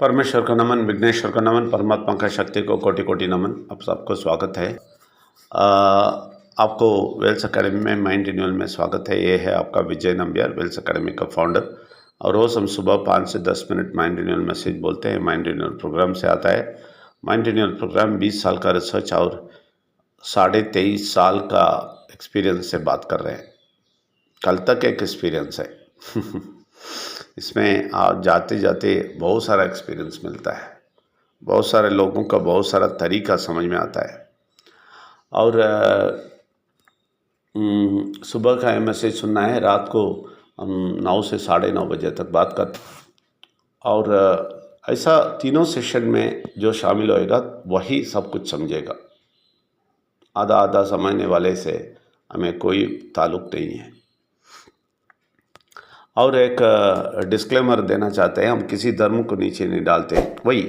परमेश्वर का नमन, विघ्नेश्वर का नमन, परमात्मा का शक्ति को कोटि कोटि नमन। आप सबको स्वागत है। आपको वेल्स अकेडमी में माइंड रिन्यूअल में स्वागत है। ये है आपका विजय नंबियार, वेल्स अकेडमी का फाउंडर। और रोज़ हम सुबह 5 से 10 मिनट माइंड रिन्यूअल मैसेज बोलते हैं। माइंड रिन्यूअल प्रोग्राम से आता है। माइंड रिन्यूअल प्रोग्राम 20 साल का रिसर्च और 23.5 साल का एक्सपीरियंस से बात कर रहे हैं। कल तक एक एक्सपीरियंस है इसमें आप जाते जाते बहुत सारा एक्सपीरियंस मिलता है, बहुत सारे लोगों का बहुत सारा तरीका समझ में आता है। और सुबह का मैसेज सुनना है, रात को हम 9 से 9:30 बजे तक बात करते हैं। और ऐसा तीनों सेशन में जो शामिल होएगा वही सब कुछ समझेगा। आधा आधा समझने वाले से हमें कोई ताल्लुक़ नहीं है। और एक डिस्क्लेमर देना चाहते हैं, हम किसी धर्म को नीचे नहीं डालते। वही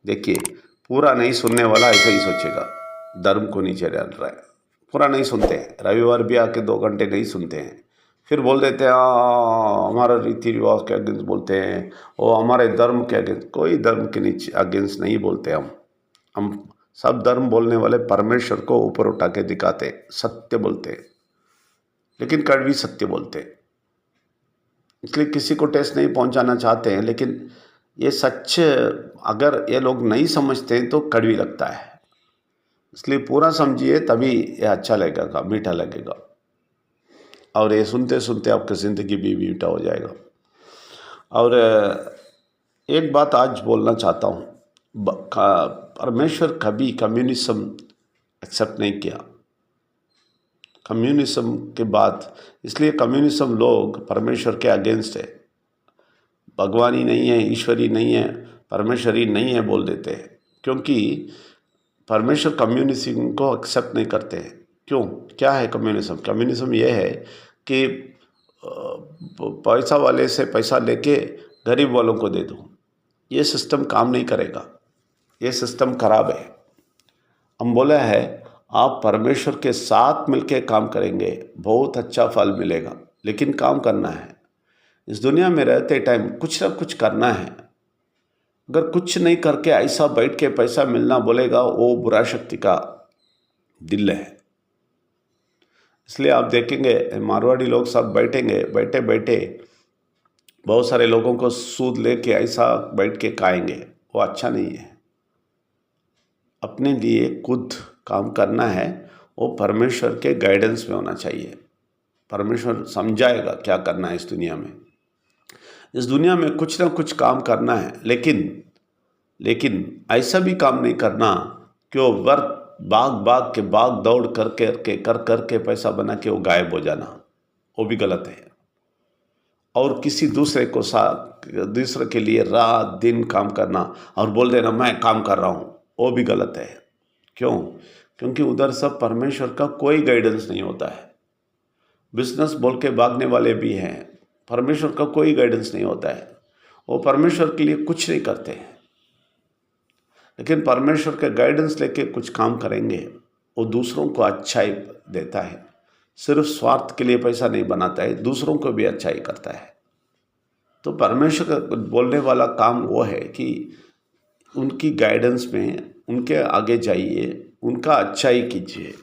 देखिए, पूरा नहीं सुनने वाला ऐसा ही सोचेगा धर्म को नीचे डाल रहा है। पूरा नहीं सुनते हैं, रविवार भी आके 2 घंटे नहीं सुनते हैं, फिर बोल देते हैं हमारा रीति रिवाज के अगेंस्ट बोलते हैं, वो हमारे धर्म के अगेंस्ट। कोई धर्म के नीचे अगेंस्ट नहीं बोलते हम सब धर्म बोलने वाले परमेश्वर को ऊपर उठा के दिखाते, सत्य बोलते, लेकिन कड़वी सत्य बोलते। इसलिए किसी को टेस्ट नहीं पहुंचाना चाहते हैं, लेकिन ये सच अगर ये लोग नहीं समझते हैं तो कड़वी लगता है। इसलिए पूरा समझिए, तभी ये अच्छा लगेगा, मीठा लगेगा। और ये सुनते सुनते आपकी ज़िंदगी भी मीठा हो जाएगा। और एक बात आज बोलना चाहता हूँ, परमेश्वर कभी कम्युनिज्म एक्सेप्ट नहीं किया। कम्युनिज्म के बाद, इसलिए कम्युनिज्म लोग परमेश्वर के अगेंस्ट है। भगवान ही नहीं है, ईश्वर ही नहीं है, परमेश्वर ही नहीं है बोल देते हैं, क्योंकि परमेश्वर कम्युनिज्म को एक्सेप्ट नहीं करते हैं। क्यों? क्या है कम्युनिज्म? कम्युनिज्म ये है कि पैसा वाले से पैसा लेके गरीब वालों को दे दो। ये सिस्टम काम नहीं करेगा, ये सिस्टम खराब है। हम बोला है आप परमेश्वर के साथ मिलके काम करेंगे, बहुत अच्छा फल मिलेगा, लेकिन काम करना है। इस दुनिया में रहते टाइम कुछ ना कुछ करना है। अगर कुछ नहीं करके ऐसा बैठ के पैसा मिलना बोलेगा, वो बुरा शक्ति का दिल है। इसलिए आप देखेंगे मारवाड़ी लोग सब बैठेंगे, बैठे बैठे बहुत सारे लोगों को सूद लेके ऐसा बैठ के खाएंगे, वो अच्छा नहीं है। अपने लिए खुद काम करना है, वो परमेश्वर के गाइडेंस में होना चाहिए। परमेश्वर समझाएगा क्या करना है इस दुनिया में। इस दुनिया में कुछ ना कुछ काम करना है, लेकिन ऐसा भी काम नहीं करना कि वो वर्त भाग के भाग दौड़ करके पैसा बना के वो गायब हो जाना, वो भी गलत है। और किसी दूसरे के लिए रात दिन काम करना और बोल देना मैं काम कर रहा हूँ, वो भी गलत है। क्यों? क्योंकि उधर सब परमेश्वर का कोई गाइडेंस नहीं होता है। बिजनेस बोल के भागने वाले भी हैं, परमेश्वर का कोई गाइडेंस नहीं होता है। वो परमेश्वर के लिए कुछ नहीं करते हैं, लेकिन परमेश्वर के गाइडेंस लेके कुछ काम करेंगे, वो दूसरों को अच्छाई देता है। सिर्फ स्वार्थ के लिए पैसा नहीं बनाता है, दूसरों को भी अच्छाई करता है। तो परमेश्वर का बोलने वाला काम वो है कि उनकी गाइडेंस में उनके आगे जाइए, उनका अच्छाई कीजिए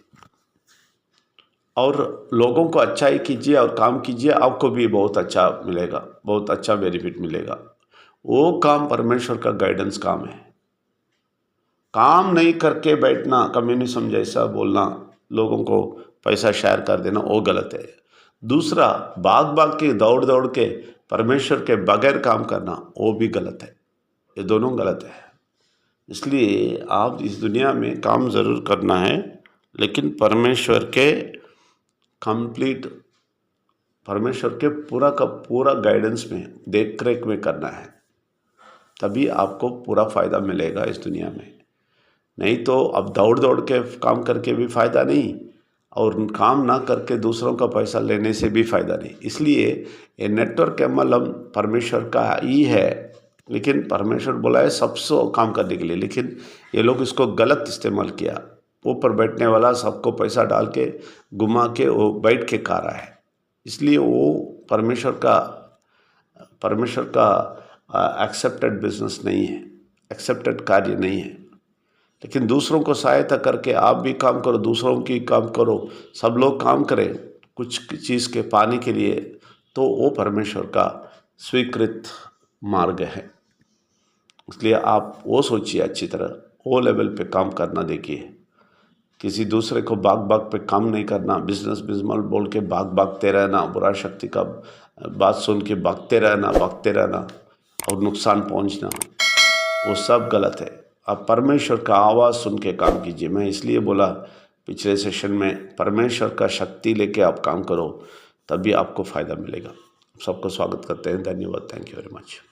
और लोगों को अच्छाई कीजिए और काम कीजिए, आपको भी बहुत अच्छा मिलेगा, बहुत अच्छा बेनिफिट मिलेगा। वो काम परमेश्वर का गाइडेंस काम है। काम नहीं करके बैठना, कम्युनिज्म जैसा बोलना, लोगों को पैसा शेयर कर देना, वो गलत है। दूसरा, भाग के दौड़ के परमेश्वर के बगैर काम करना, वो भी गलत है। ये दोनों गलत है। इसलिए आप इस दुनिया में काम ज़रूर करना है, लेकिन परमेश्वर के पूरा का पूरा गाइडेंस में, देख रेख में करना है, तभी आपको पूरा फ़ायदा मिलेगा इस दुनिया में। नहीं तो अब दौड़ के काम करके भी फ़ायदा नहीं, और काम ना करके दूसरों का पैसा लेने से भी फ़ायदा नहीं। इसलिए ये नेटवर्क MLM परमेश्वर का ही है, लेकिन परमेश्वर बोला है सबसे काम करने के लिए, लेकिन ये लोग इसको गलत इस्तेमाल किया। ऊपर बैठने वाला सबको पैसा डाल के घुमा के वो बैठ के खा रहा है। इसलिए वो परमेश्वर का एक्सेप्टेड बिजनेस नहीं है। एक्सेप्टेड कार्य नहीं है। लेकिन दूसरों को सहायता करके आप भी काम करो, दूसरों की काम करो, सब लोग काम करें कुछ चीज़ के पाने के लिए, तो वो परमेश्वर का स्वीकृत मार्ग है। इसलिए आप वो सोचिए अच्छी तरह, वो लेवल पे काम करना देखिए। किसी दूसरे को भाग पे काम नहीं करना, बिजनेस बोल के भागते रहना, बुरा शक्ति का बात सुन के भागते रहना और नुकसान पहुंचना, वो सब गलत है। आप परमेश्वर का आवाज़ सुन के काम कीजिए। मैं इसलिए बोला पिछले सेशन में, परमेश्वर का शक्ति लेके आप काम करो, तभी आपको फ़ायदा मिलेगा। सबको स्वागत करते हैं। धन्यवाद। Thank you very much.